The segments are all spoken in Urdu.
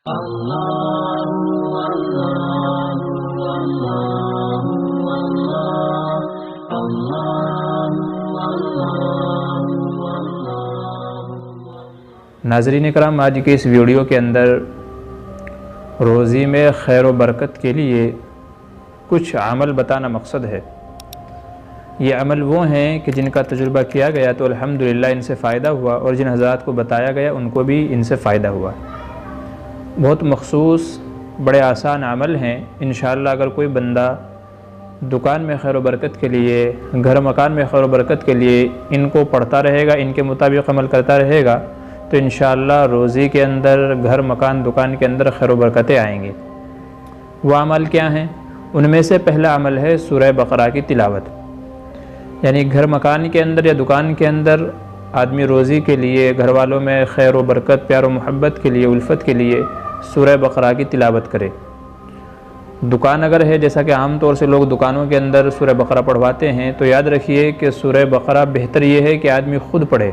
ناظرین کرام، آج کے اس ویڈیو کے اندر روزی میں خیر و برکت کے لیے کچھ عمل بتانا مقصد ہے۔ یہ عمل وہ ہیں کہ جن کا تجربہ کیا گیا تو الحمدللہ ان سے فائدہ ہوا، اور جن حضرات کو بتایا گیا ان کو بھی ان سے فائدہ ہوا۔ بہت مخصوص بڑے آسان عمل ہیں۔ انشاءاللہ اگر کوئی بندہ دکان میں خیر و برکت کے لیے، گھر مکان میں خیر و برکت کے لیے ان کو پڑھتا رہے گا، ان کے مطابق عمل کرتا رہے گا تو انشاءاللہ روزی کے اندر، گھر مکان دکان کے اندر خیر و برکتیں آئیں گے۔ وہ عمل کیا ہیں؟ ان میں سے پہلا عمل ہے سورہ بقرہ کی تلاوت۔ یعنی گھر مکان کے اندر یا دکان کے اندر آدمی روزی کے لیے، گھر والوں میں خیر و برکت، پیار و محبت کے لیے، الفت کے لیے سورہ بقرہ کی تلاوت کرے۔ دکان اگر ہے، جیسا کہ عام طور سے لوگ دکانوں کے اندر سورہ بقرہ پڑھواتے ہیں، تو یاد رکھیے کہ سورہ بقرہ بہتر یہ ہے کہ آدمی خود پڑھے۔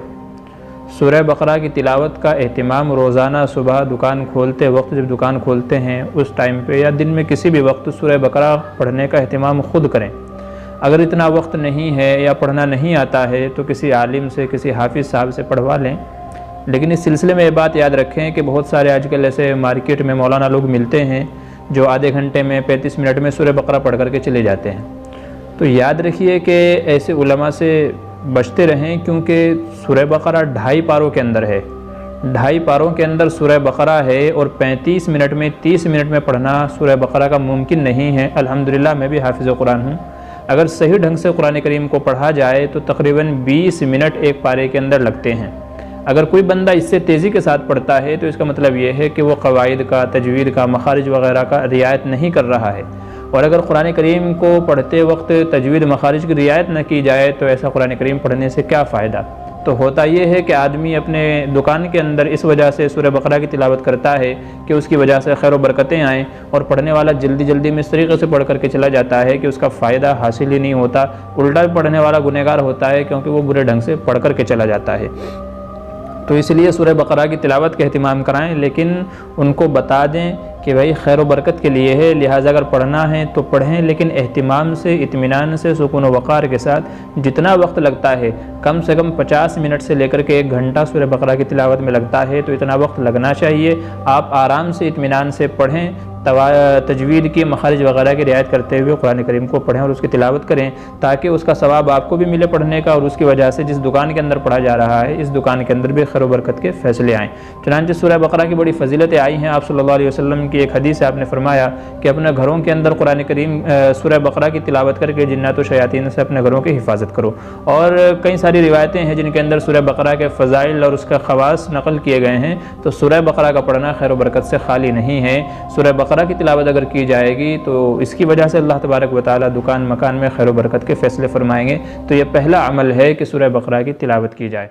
سورہ بقرہ کی تلاوت کا اہتمام روزانہ صبح دکان کھولتے وقت، جب دکان کھولتے ہیں اس ٹائم پہ یا دن میں کسی بھی وقت سورہ بقرہ پڑھنے کا اہتمام خود کریں۔ اگر اتنا وقت نہیں ہے یا پڑھنا نہیں آتا ہے تو کسی عالم سے، کسی حافظ صاحب سے پڑھوا لیں۔ لیکن اس سلسلے میں یہ بات یاد رکھیں کہ بہت سارے آج کل ایسے مارکیٹ میں مولانا لوگ ملتے ہیں جو آدھے گھنٹے میں 35 منٹ میں سورہ بقرہ پڑھ کر کے چلے جاتے ہیں۔ تو یاد رکھیے کہ ایسے علماء سے بچتے رہیں، کیونکہ سورہ بقرہ 2.5 پاروں کے اندر ہے۔ 2.5 پاروں کے اندر سورہ بقرہ ہے، اور 35 منٹ میں، 30 منٹ میں پڑھنا سورہ بقرہ کا ممکن نہیں ہے۔ الحمدللہ میں بھی حافظ قرآن ہوں۔ اگر صحیح ڈھنگ سے قرآن کریم کو پڑھا جائے تو تقریباً 20 منٹ ایک پارے کے اندر لگتے ہیں۔ اگر کوئی بندہ اس سے تیزی کے ساتھ پڑھتا ہے تو اس کا مطلب یہ ہے کہ وہ قواعد کا، تجوید کا، مخارج وغیرہ کا رعایت نہیں کر رہا ہے۔ اور اگر قرآن کریم کو پڑھتے وقت تجوید مخارج کی رعایت نہ کی جائے تو ایسا قرآن کریم پڑھنے سے کیا فائدہ؟ تو ہوتا یہ ہے کہ آدمی اپنے دکان کے اندر اس وجہ سے سورہ بقرہ کی تلاوت کرتا ہے کہ اس کی وجہ سے خیر و برکتیں آئیں، اور پڑھنے والا جلدی جلدی میں اس طریقے سے پڑھ کر کے چلا جاتا ہے کہ اس کا فائدہ حاصل ہی نہیں ہوتا، الٹا پڑھنے والا گنہگار ہوتا ہے کیونکہ وہ برے ڈھنگ سے پڑھ کر کے چلا جاتا ہے۔ تو اس لیے سورہ بقرہ کی تلاوت کا اہتمام کرائیں، لیکن ان کو بتا دیں کہ بھائی خیر و برکت کے لیے ہے، لہٰذا اگر پڑھنا ہے تو پڑھیں، لیکن اہتمام سے، اطمینان سے، سکون و وقار کے ساتھ۔ جتنا وقت لگتا ہے، کم سے کم 50 منٹ سے لے کر کے 1 گھنٹہ سورہ بقرہ کی تلاوت میں لگتا ہے، تو اتنا وقت لگنا چاہیے۔ آپ آرام سے، اطمینان سے پڑھیں، تجوید کی، مخارج وغیرہ کی رعایت کرتے ہوئے قرآن کریم کو پڑھیں اور اس کی تلاوت کریں، تاکہ اس کا ثواب آپ کو بھی ملے پڑھنے کا، اور اس کی وجہ سے جس دکان کے اندر پڑھا جا رہا ہے اس دکان کے اندر بھی خیر و برکت کے فیصلے آئیں۔ چنانچہ سورہ بقرہ کی بڑی فضیلتیں آئی ہیں۔ آپ صلی اللہ علیہ وسلم کی ایک حدیث ہے، آپ نے فرمایا کہ اپنے گھروں کے اندر قرآن کریم سورہ بقرہ کی تلاوت کر کے جنات و شیاطین سے اپنے گھروں کی حفاظت کرو۔ اور کئی ساری روایتیں ہیں جن کے اندر سورہ بقرہ کے فضائل اور اس کا خواص نقل کیے گئے ہیں۔ تو سورہ بقرہ کا پڑھنا خیر و برکت سے خالی نہیں ہے۔ سورہ بقرہ کی تلاوت اگر کی جائے گی تو اس کی وجہ سے اللہ تبارک و تعالی دکان مکان میں خیر و برکت کے فیصلے فرمائیں گے۔ تو یہ پہلا عمل ہے کہ سورہ بقرہ کی تلاوت کی جائے۔